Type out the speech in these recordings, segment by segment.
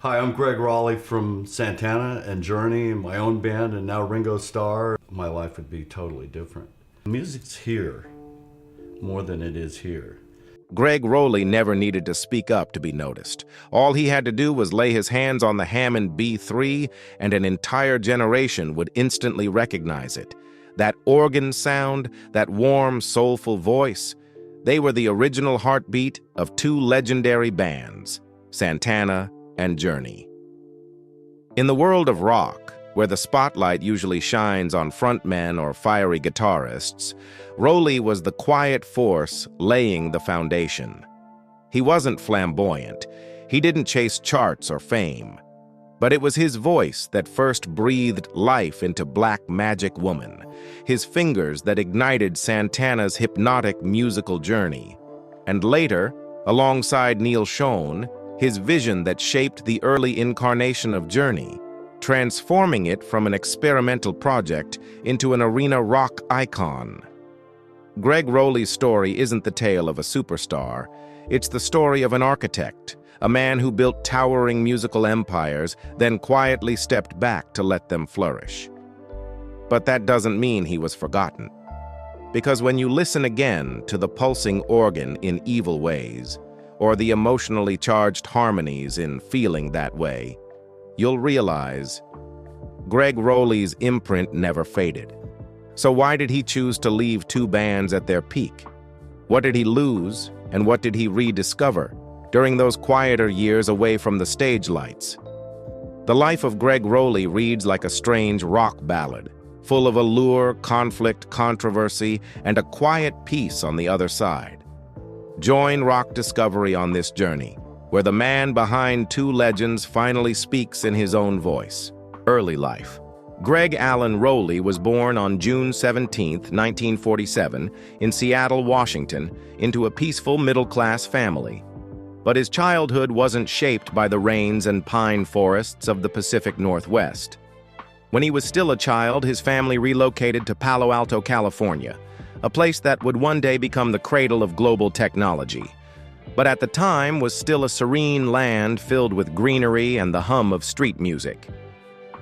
Hi, I'm Gregg Rolie from Santana and Journey, my own band, and now Ringo Starr. My life would be totally different. Music's here more than it is here. Gregg Rolie never needed to speak up to be noticed. All he had to do was lay his hands on the Hammond B3, and an entire generation would instantly recognize it. That organ sound, that warm, soulful voice, they were the original heartbeat of two legendary bands, Santana and Journey. In the world of rock, where the spotlight usually shines on frontmen or fiery guitarists, Rolie was the quiet force laying the foundation. He wasn't flamboyant. He didn't chase charts or fame. But it was his voice that first breathed life into Black Magic Woman, his fingers that ignited Santana's hypnotic musical journey, and later, alongside Neil Schon, his vision that shaped the early incarnation of Journey, transforming it from an experimental project into an arena rock icon. Gregg Rolie's story isn't the tale of a superstar. It's the story of an architect, a man who built towering musical empires, then quietly stepped back to let them flourish. But that doesn't mean he was forgotten. Because when you listen again to the pulsing organ in Evil Ways, or the emotionally charged harmonies in Feeling That Way, you'll realize Gregg Rolie's imprint never faded. So why did he choose to leave two bands at their peak? What did he lose, and what did he rediscover during those quieter years away from the stage lights? The life of Gregg Rolie reads like a strange rock ballad, full of allure, conflict, controversy, and a quiet peace on the other side. Join Rock Discovery on this journey, where the man behind two legends finally speaks in his own voice. Early life. Gregg Allen Rolie was born on June 17, 1947, in Seattle, Washington, into a peaceful middle-class family. But his childhood wasn't shaped by the rains and pine forests of the Pacific Northwest. When he was still a child, his family relocated to Palo Alto, California, a place that would one day become the cradle of global technology, but at the time was still a serene land filled with greenery and the hum of street music.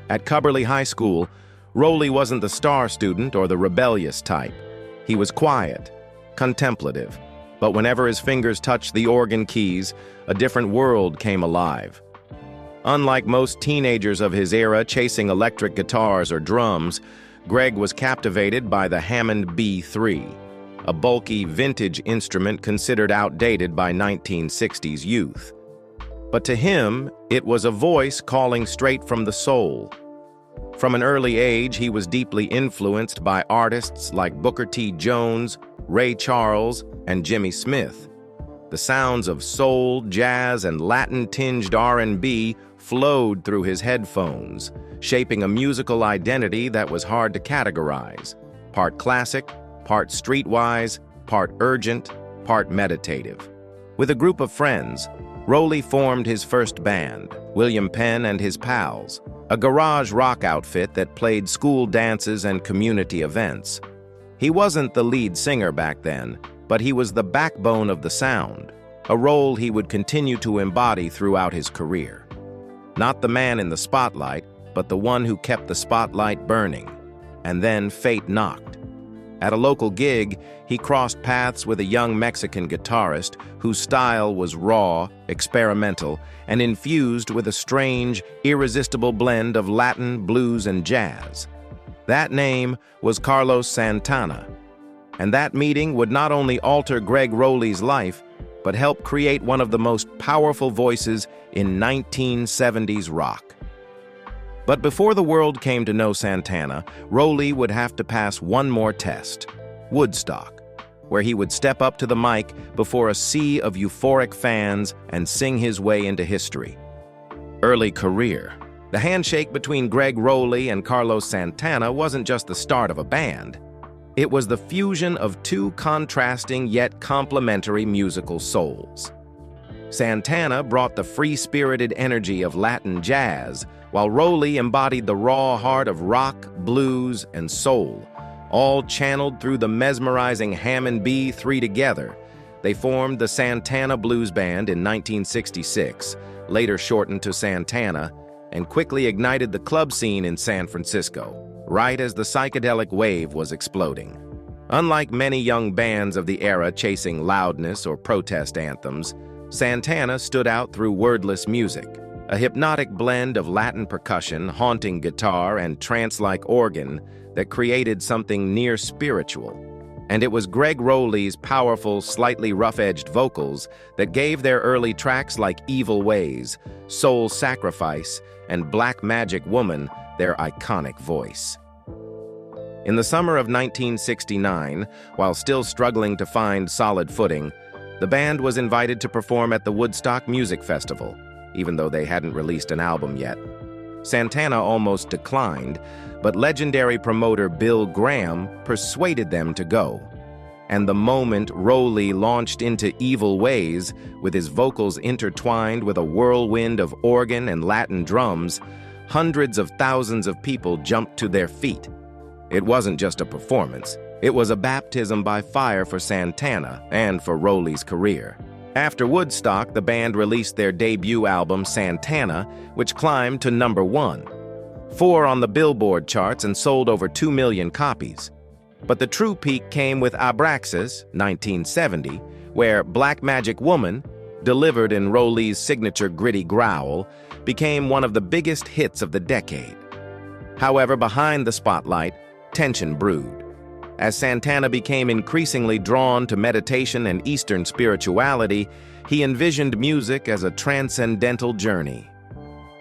At Cubberley High School, Rolie wasn't the star student or the rebellious type. He was quiet, contemplative, but whenever his fingers touched the organ keys, a different world came alive. Unlike most teenagers of his era chasing electric guitars or drums, Gregg was captivated by the Hammond B3, a bulky vintage instrument considered outdated by 1960s youth. But to him, it was a voice calling straight from the soul. From an early age, he was deeply influenced by artists like Booker T. Jones, Ray Charles, and Jimmy Smith. The sounds of soul, jazz, and Latin-tinged R&B flowed through his headphones, shaping a musical identity that was hard to categorize. Part classic, part streetwise, part urgent, part meditative. With a group of friends, Rolie formed his first band, William Penn and His Pals, a garage rock outfit that played school dances and community events. He wasn't the lead singer back then, but he was the backbone of the sound, a role he would continue to embody throughout his career. Not the man in the spotlight, but the one who kept the spotlight burning. And then fate knocked. At a local gig, he crossed paths with a young Mexican guitarist whose style was raw, experimental, and infused with a strange, irresistible blend of Latin, blues, and jazz. That name was Carlos Santana. And that meeting would not only alter Gregg Rolie's life, but help create one of the most powerful voices in 1970s rock. But before the world came to know Santana, Rolie would have to pass one more test, Woodstock, where he would step up to the mic before a sea of euphoric fans and sing his way into history. Early career. The handshake between Gregg Rolie and Carlos Santana wasn't just the start of a band. It was the fusion of two contrasting yet complementary musical souls. Santana brought the free-spirited energy of Latin jazz, while Rolie embodied the raw heart of rock, blues, and soul, all channeled through the mesmerizing Hammond B3 together. They formed the Santana Blues Band in 1966, later shortened to Santana, and quickly ignited the club scene in San Francisco, right as the psychedelic wave was exploding. Unlike many young bands of the era chasing loudness or protest anthems, Santana stood out through wordless music, a hypnotic blend of Latin percussion, haunting guitar, and trance-like organ that created something near spiritual. And it was Gregg Rolie's powerful, slightly rough-edged vocals that gave their early tracks like Evil Ways, Soul Sacrifice, and Black Magic Woman their iconic voice. In the summer of 1969, while still struggling to find solid footing, the band was invited to perform at the Woodstock Music Festival, even though they hadn't released an album yet. Santana almost declined, but legendary promoter Bill Graham persuaded them to go. And the moment Rolie launched into Evil Ways, with his vocals intertwined with a whirlwind of organ and Latin drums, hundreds of thousands of people jumped to their feet. It wasn't just a performance, it was a baptism by fire for Santana and for Rolie's career. After Woodstock, the band released their debut album, Santana, which climbed to #1, 4 on the Billboard charts and sold over 2 million copies. But the true peak came with Abraxas, 1970, where Black Magic Woman, delivered in Rolie's signature gritty growl, became one of the biggest hits of the decade. However, behind the spotlight, tension brewed. As Santana became increasingly drawn to meditation and Eastern spirituality, he envisioned music as a transcendental journey.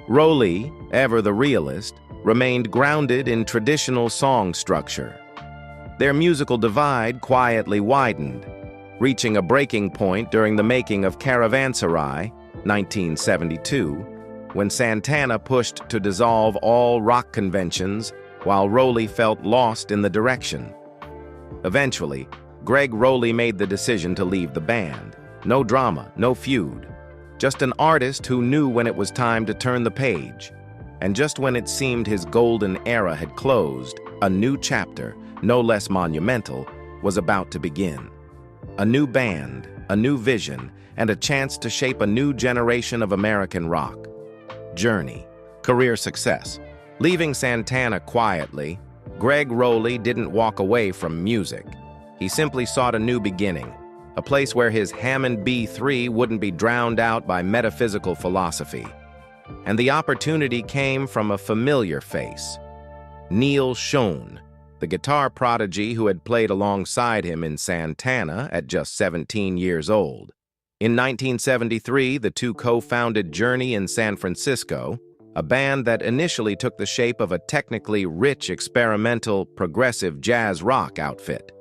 Rolie, ever the realist, remained grounded in traditional song structure. Their musical divide quietly widened, reaching a breaking point during the making of Caravanserai, 1972, when Santana pushed to dissolve all rock conventions while Rolie felt lost in the direction. Eventually, Gregg Rolie made the decision to leave the band. No drama, no feud. Just an artist who knew when it was time to turn the page. And just when it seemed his golden era had closed, a new chapter, no less monumental, was about to begin. A new band, a new vision, and a chance to shape a new generation of American rock. Journey, career success. Leaving Santana quietly, Gregg Rolie didn't walk away from music. He simply sought a new beginning, a place where his Hammond B3 wouldn't be drowned out by metaphysical philosophy. And the opportunity came from a familiar face, Neil Schon, the guitar prodigy who had played alongside him in Santana at just 17 years old. In 1973, the two co-founded Journey in San Francisco, a band that initially took the shape of a technically rich experimental progressive jazz rock outfit.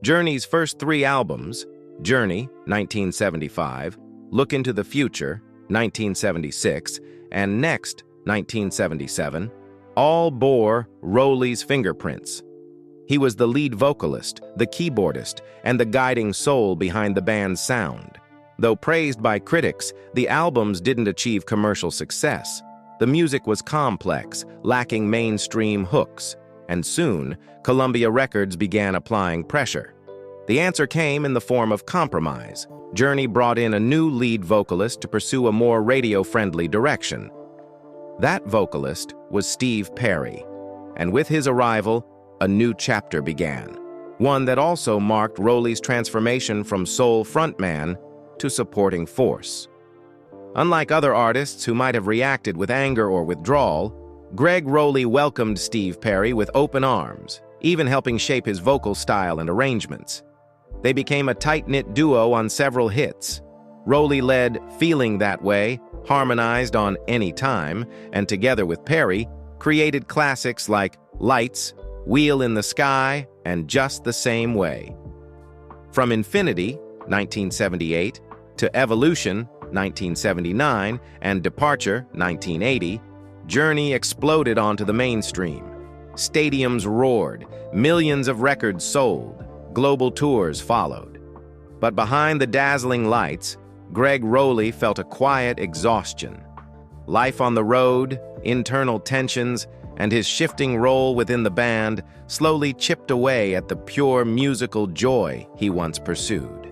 Journey's first 3 albums, Journey, 1975, Look into the Future, 1976, and Next, 1977, all bore Rolie's fingerprints. He was the lead vocalist, the keyboardist, and the guiding soul behind the band's sound. Though praised by critics, the albums didn't achieve commercial success. The music was complex, lacking mainstream hooks, and soon, Columbia Records began applying pressure. The answer came in the form of compromise. Journey brought in a new lead vocalist to pursue a more radio-friendly direction. That vocalist was Steve Perry, and with his arrival, a new chapter began, one that also marked Rolie's transformation from soul frontman to supporting force. Unlike other artists who might have reacted with anger or withdrawal, Gregg Rolie welcomed Steve Perry with open arms, even helping shape his vocal style and arrangements. They became a tight-knit duo on several hits. Rolie led Feeling That Way, harmonized on Any Time, and together with Perry, created classics like Lights, Wheel in the Sky, and Just the Same Way. From Infinity, 1978, to Evolution, 1979, and Departure, 1980, Journey exploded onto the mainstream. Stadiums roared, millions of records sold, global tours followed. But behind the dazzling lights, Gregg Rolie felt a quiet exhaustion. Life on the road, internal tensions, and his shifting role within the band slowly chipped away at the pure musical joy he once pursued.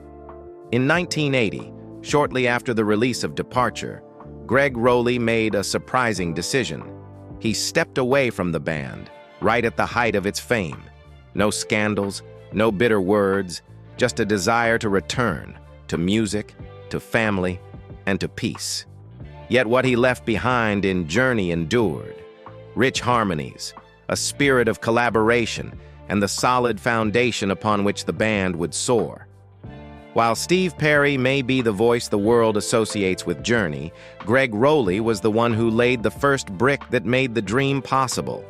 In 1980, shortly after the release of Departure, Gregg Rolie made a surprising decision. He stepped away from the band, right at the height of its fame. No scandals, no bitter words, just a desire to return to music, to family, and to peace. Yet what he left behind in Journey endured. Rich harmonies, a spirit of collaboration, and the solid foundation upon which the band would soar. While Steve Perry may be the voice the world associates with Journey, Gregg Rolie was the one who laid the first brick that made the dream possible.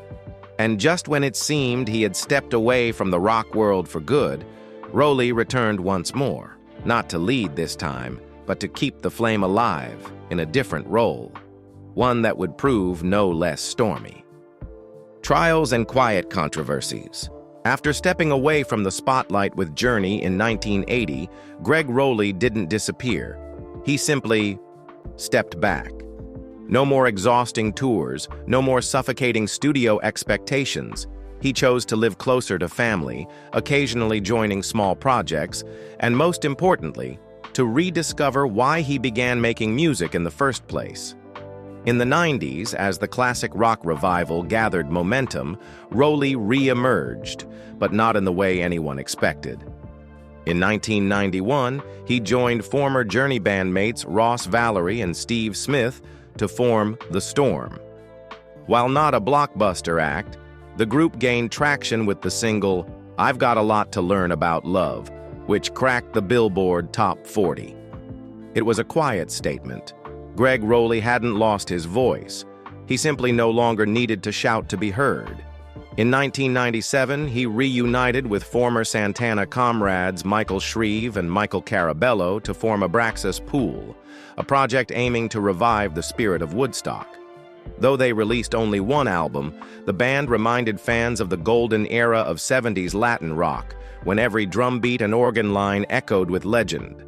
And just when it seemed he had stepped away from the rock world for good, Rolie returned once more, not to lead this time, but to keep the flame alive in a different role, one that would prove no less stormy. Trials and quiet controversies. After stepping away from the spotlight with Journey in 1980, Gregg Rolie didn't disappear. He simply stepped back. No more exhausting tours, no more suffocating studio expectations. He chose to live closer to family, occasionally joining small projects, and most importantly, to rediscover why he began making music in the first place. In the 90s, as the classic rock revival gathered momentum, Rolie re-emerged, but not in the way anyone expected. In 1991, he joined former Journey bandmates Ross Valerie and Steve Smith to form The Storm. While not a blockbuster act, the group gained traction with the single "I've Got a Lot to Learn About Love," which cracked the Billboard Top 40. It was a quiet statement. Gregg Rolie hadn't lost his voice. He simply no longer needed to shout to be heard. In 1997, he reunited with former Santana comrades Michael Shreve and Michael Carabello to form Abraxas Pool, a project aiming to revive the spirit of Woodstock. Though they released only one album, the band reminded fans of the golden era of 70s Latin rock, when every drum beat and organ line echoed with legend.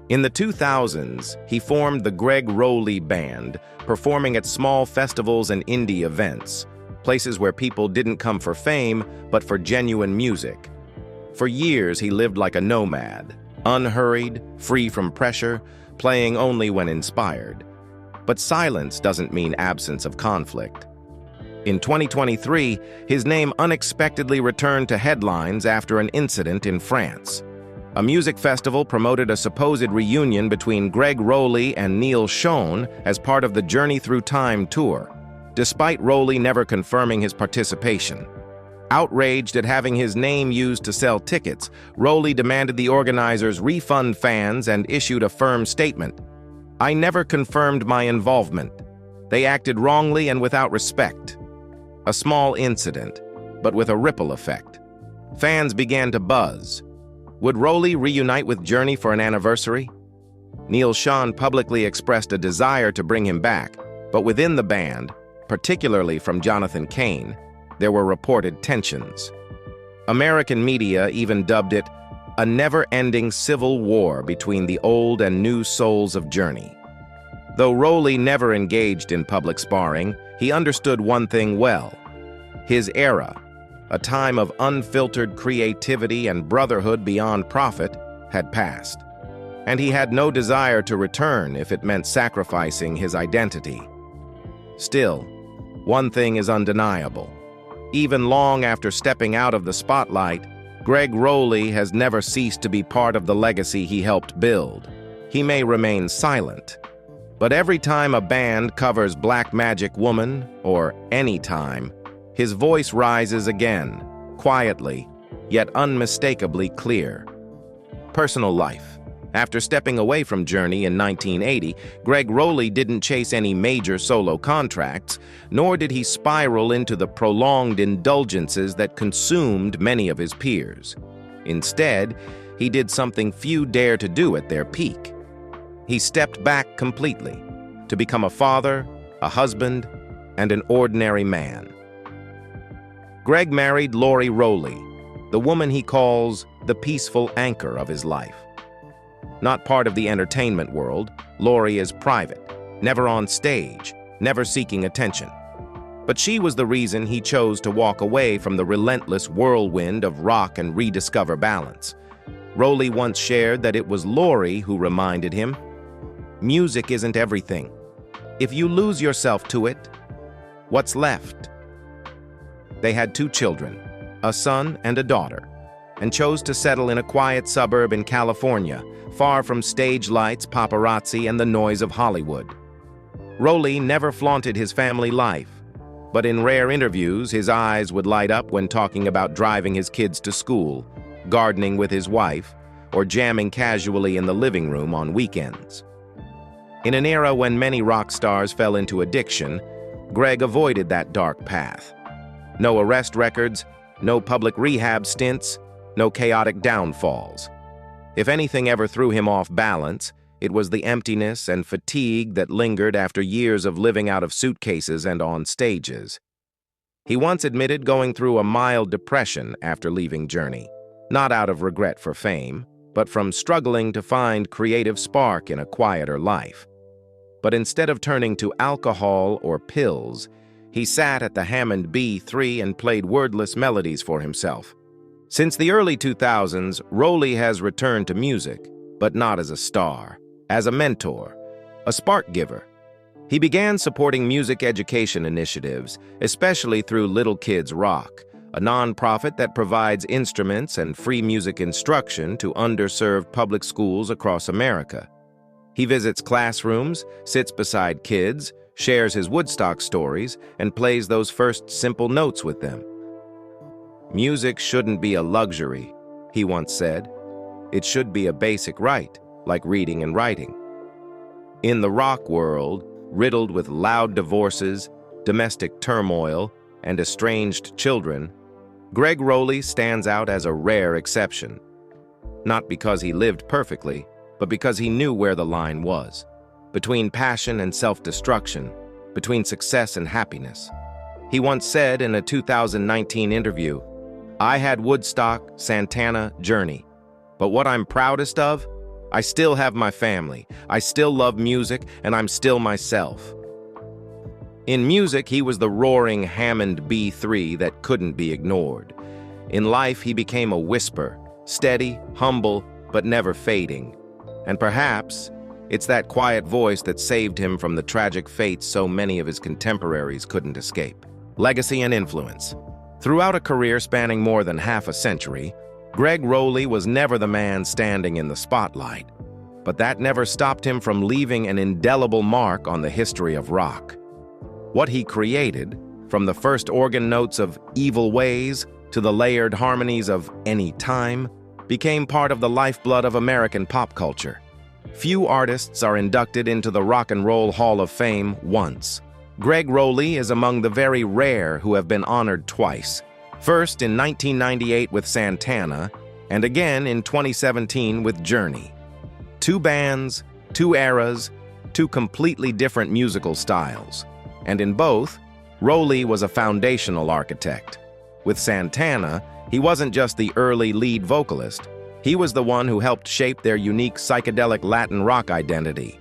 In the 2000s, he formed the Gregg Rolie Band, performing at small festivals and indie events, places where people didn't come for fame, but for genuine music. For years, he lived like a nomad, unhurried, free from pressure, playing only when inspired. But silence doesn't mean absence of conflict. In 2023, his name unexpectedly returned to headlines after an incident in France. A music festival promoted a supposed reunion between Gregg Rolie and Neil Schon as part of the Journey Through Time tour, despite Rolie never confirming his participation. Outraged at having his name used to sell tickets, Rolie demanded the organizers refund fans and issued a firm statement. "I never confirmed my involvement. They acted wrongly and without respect." A small incident, but with a ripple effect. Fans began to buzz. Would Rolie reunite with Journey for an anniversary? Neil Schon publicly expressed a desire to bring him back, but within the band, particularly from Jonathan Cain, there were reported tensions. American media even dubbed it a never-ending civil war between the old and new souls of Journey. Though Rolie never engaged in public sparring, he understood one thing well. His era, a time of unfiltered creativity and brotherhood beyond profit, had passed. And he had no desire to return if it meant sacrificing his identity. Still, one thing is undeniable. Even long after stepping out of the spotlight, Gregg Rolie has never ceased to be part of the legacy he helped build. He may remain silent, but every time a band covers Black Magic Woman, or any time, his voice rises again, quietly, yet unmistakably clear. Personal life. After stepping away from Journey in 1980, Gregg Rolie didn't chase any major solo contracts, nor did he spiral into the prolonged indulgences that consumed many of his peers. Instead, he did something few dare to do at their peak. He stepped back completely to become a father, a husband, and an ordinary man. Gregg married Lori Rolie, the woman he calls the peaceful anchor of his life. Not part of the entertainment world, Lori is private, never on stage, never seeking attention. But she was the reason he chose to walk away from the relentless whirlwind of rock and rediscover balance. Rolie once shared that it was Lori who reminded him, "Music isn't everything. If you lose yourself to it, what's left? They had 2 children, a son and a daughter, and chose to settle in a quiet suburb in California, far from stage lights, paparazzi, and the noise of Hollywood. Rolie never flaunted his family life, but in rare interviews, his eyes would light up when talking about driving his kids to school, gardening with his wife, or jamming casually in the living room on weekends. In an era when many rock stars fell into addiction, Gregg avoided that dark path. No arrest records, no public rehab stints, no chaotic downfalls. If anything ever threw him off balance, it was the emptiness and fatigue that lingered after years of living out of suitcases and on stages. He once admitted going through a mild depression after leaving Journey, not out of regret for fame, but from struggling to find creative spark in a quieter life. But instead of turning to alcohol or pills, he sat at the Hammond B3 and played wordless melodies for himself. Since the early 2000s, Rolie has returned to music, but not as a star, as a mentor, a spark giver. He began supporting music education initiatives, especially through Little Kids Rock, a nonprofit that provides instruments and free music instruction to underserved public schools across America. He visits classrooms, sits beside kids, shares his Woodstock stories, and plays those first simple notes with them. "Music shouldn't be a luxury," he once said. "It should be a basic right, like reading and writing." In the rock world, riddled with loud divorces, domestic turmoil, and estranged children, Gregg Rolie stands out as a rare exception. Not because he lived perfectly, but because he knew where the line was, between passion and self-destruction, between success and happiness. He once said in a 2019 interview, "I had Woodstock, Santana, Journey, but what I'm proudest of, I still have my family, I still love music, and I'm still myself." In music, he was the roaring Hammond B3 that couldn't be ignored. In life, he became a whisper, steady, humble, but never fading. And perhaps it's that quiet voice that saved him from the tragic fates so many of his contemporaries couldn't escape. Legacy and influence. Throughout a career spanning more than half a century, Gregg Rolie was never the man standing in the spotlight. But that never stopped him from leaving an indelible mark on the history of rock. What he created, from the first organ notes of Evil Ways to the layered harmonies of Any Time, became part of the lifeblood of American pop culture. Few artists are inducted into the Rock and Roll Hall of Fame once. Gregg Rolie is among the very rare who have been honored twice. First in 1998 with Santana, and again in 2017 with Journey. 2 bands, 2 eras, 2 completely different musical styles. And in both, Rolie was a foundational architect. With Santana, he wasn't just the early lead vocalist. He was the one who helped shape their unique psychedelic Latin rock identity.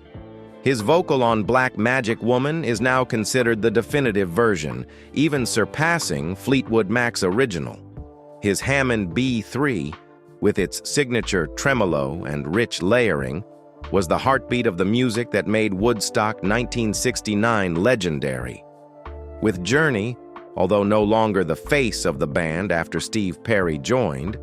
His vocal on Black Magic Woman is now considered the definitive version, even surpassing Fleetwood Mac's original. His Hammond B3, with its signature tremolo and rich layering, was the heartbeat of the music that made Woodstock 1969 legendary. With Journey, although no longer the face of the band after Steve Perry joined,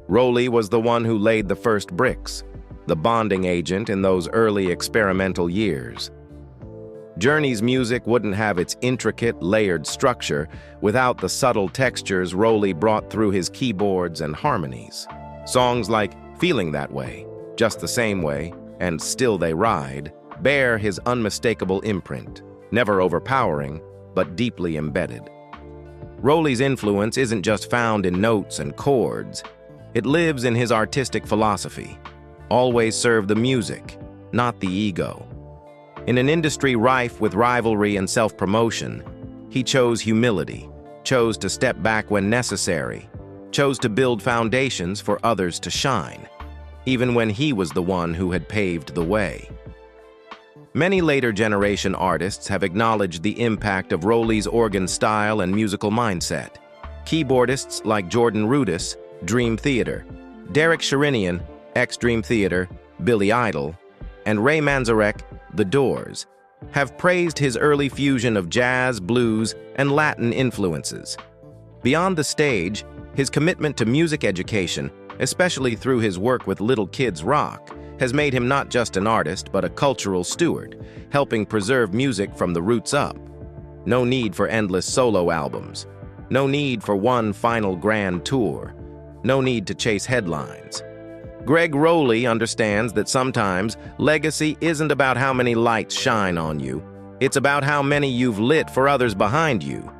Rolie was the one who laid the first bricks, the bonding agent in those early experimental years. Journey's music wouldn't have its intricate, layered structure without the subtle textures Rolie brought through his keyboards and harmonies. Songs like Feeling That Way, Just the Same Way, and Still They Ride bear his unmistakable imprint, never overpowering, but deeply embedded. Rolie's influence isn't just found in notes and chords. It lives in his artistic philosophy. Always serve the music, not the ego. In an industry rife with rivalry and self-promotion, he chose humility, chose to step back when necessary, chose to build foundations for others to shine, even when he was the one who had paved the way. Many later generation artists have acknowledged the impact of Rolie's organ style and musical mindset. Keyboardists like Jordan Rudess, Dream Theater, Derek Sherinian, ex-Dream Theater, Billy Idol, and Ray Manzarek, The Doors, have praised his early fusion of jazz, blues, and Latin influences. Beyond the stage, his commitment to music education, especially through his work with Little Kids Rock, has made him not just an artist but a cultural steward, helping preserve music from the roots up. No need for endless solo albums. No need for one final grand tour. No need to chase headlines. Gregg Rolie understands that sometimes legacy isn't about how many lights shine on you. It's about how many you've lit for others behind you.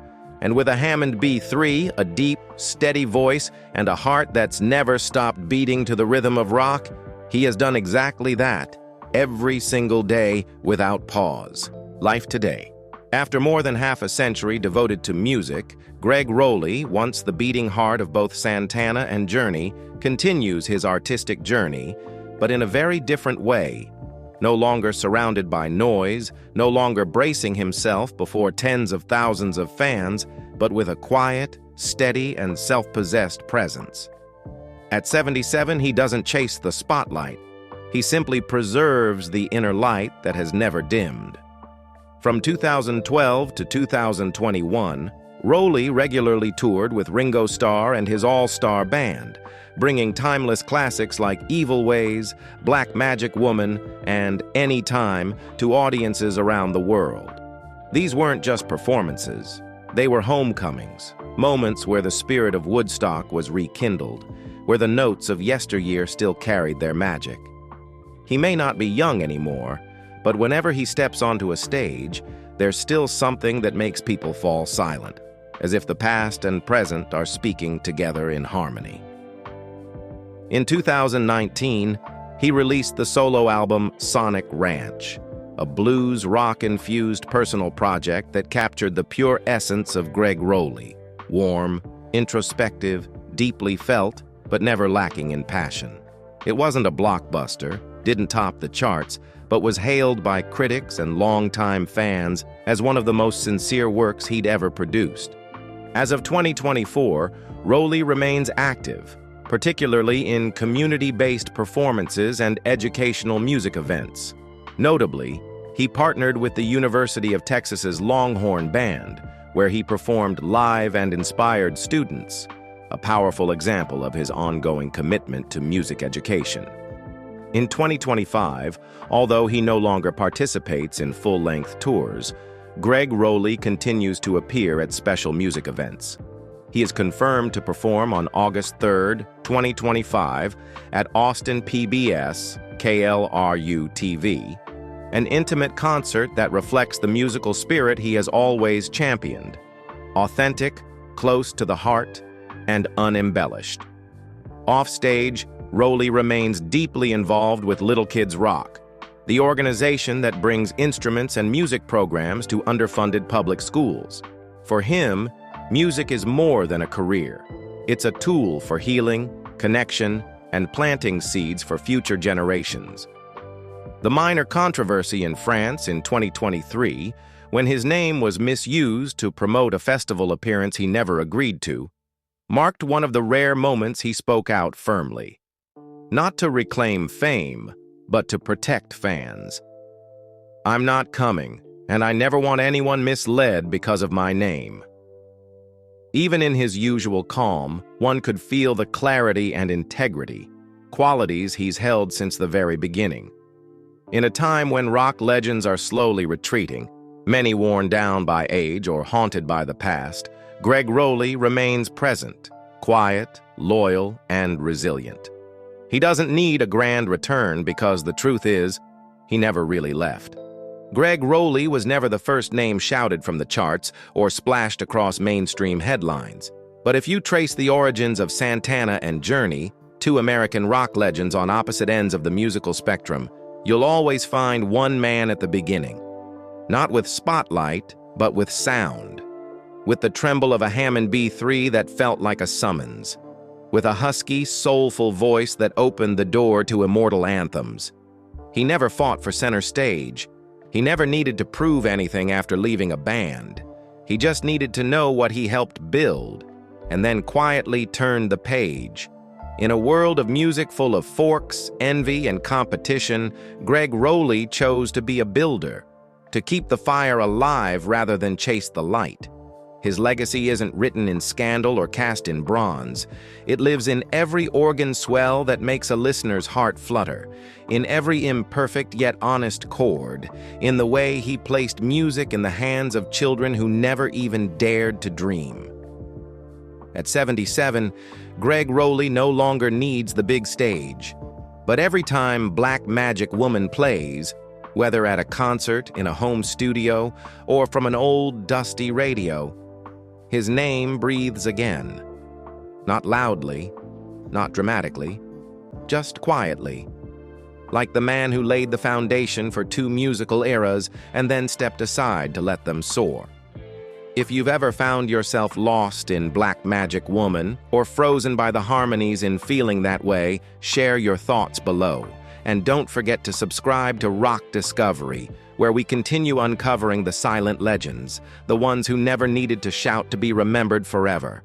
And with a Hammond B3, a deep, steady voice, and a heart that's never stopped beating to the rhythm of rock, he has done exactly that, every single day without pause. Life today. After more than half a century devoted to music, Gregg Rolie, once the beating heart of both Santana and Journey, continues his artistic journey, but in a very different way. No longer surrounded by noise, no longer bracing himself before tens of thousands of fans, but with a quiet, steady, and self-possessed presence. At 77, he doesn't chase the spotlight. He simply preserves the inner light that has never dimmed. From 2012 to 2021, Rolie regularly toured with Ringo Starr and his all-star band, bringing timeless classics like Evil Ways, Black Magic Woman, and Anytime to audiences around the world. These weren't just performances. They were homecomings, moments where the spirit of Woodstock was rekindled, where the notes of yesteryear still carried their magic. He may not be young anymore, but whenever he steps onto a stage, there's still something that makes people fall silent, as if the past and present are speaking together in harmony. In 2019, he released the solo album Sonic Ranch, a blues rock-infused personal project that captured the pure essence of Gregg Rolie, warm, introspective, deeply felt, but never lacking in passion. It wasn't a blockbuster, didn't top the charts, but was hailed by critics and longtime fans as one of the most sincere works he'd ever produced. As of 2024, Rolie remains active, particularly in community-based performances and educational music events. Notably, he partnered with the University of Texas's Longhorn Band, where he performed live and inspired students, a powerful example of his ongoing commitment to music education. In 2025, although he no longer participates in full-length tours, Gregg Rolie continues to appear at special music events. He is confirmed to perform on August 3, 2025, at Austin PBS, KLRU-TV, an intimate concert that reflects the musical spirit he has always championed, authentic, close to the heart, and unembellished. Offstage, Rolie remains deeply involved with Little Kids Rock, the organization that brings instruments and music programs to underfunded public schools. For him, music is more than a career. It's a tool for healing, connection, and planting seeds for future generations. The minor controversy in France in 2023, when his name was misused to promote a festival appearance he never agreed to, marked one of the rare moments he spoke out firmly. Not to reclaim fame, but to protect fans. "I'm not coming, and I never want anyone misled because of my name." Even in his usual calm, one could feel the clarity and integrity, qualities he's held since the very beginning. In a time when rock legends are slowly retreating, many worn down by age or haunted by the past, Gregg Rolie remains present, quiet, loyal, and resilient. He doesn't need a grand return because the truth is, he never really left. Gregg Rolie was never the first name shouted from the charts or splashed across mainstream headlines. But if you trace the origins of Santana and Journey, two American rock legends on opposite ends of the musical spectrum, you'll always find one man at the beginning. Not with spotlight, but with sound. With the tremble of a Hammond B3 that felt like a summons. With a husky, soulful voice that opened the door to immortal anthems. He never fought for center stage. He never needed to prove anything after leaving a band. He just needed to know what he helped build, and then quietly turned the page. In a world of music full of forks, envy, and competition, Gregg Rolie chose to be a builder. to keep the fire alive rather than chase the light. His legacy isn't written in scandal or cast in bronze. It lives in every organ swell that makes a listener's heart flutter, in every imperfect yet honest chord, in the way he placed music in the hands of children who never even dared to dream. At 77, Gregg Rolie no longer needs the big stage. But every time Black Magic Woman plays, whether at a concert, in a home studio, or from an old, dusty radio, his name breathes again. Not loudly, not dramatically, just quietly. Like the man who laid the foundation for two musical eras and then stepped aside to let them soar. If you've ever found yourself lost in Black Magic Woman or frozen by the harmonies in feeling that way, share your thoughts below. And don't forget to subscribe to Rock Discovery, where we continue uncovering the silent legends, the ones who never needed to shout to be remembered forever.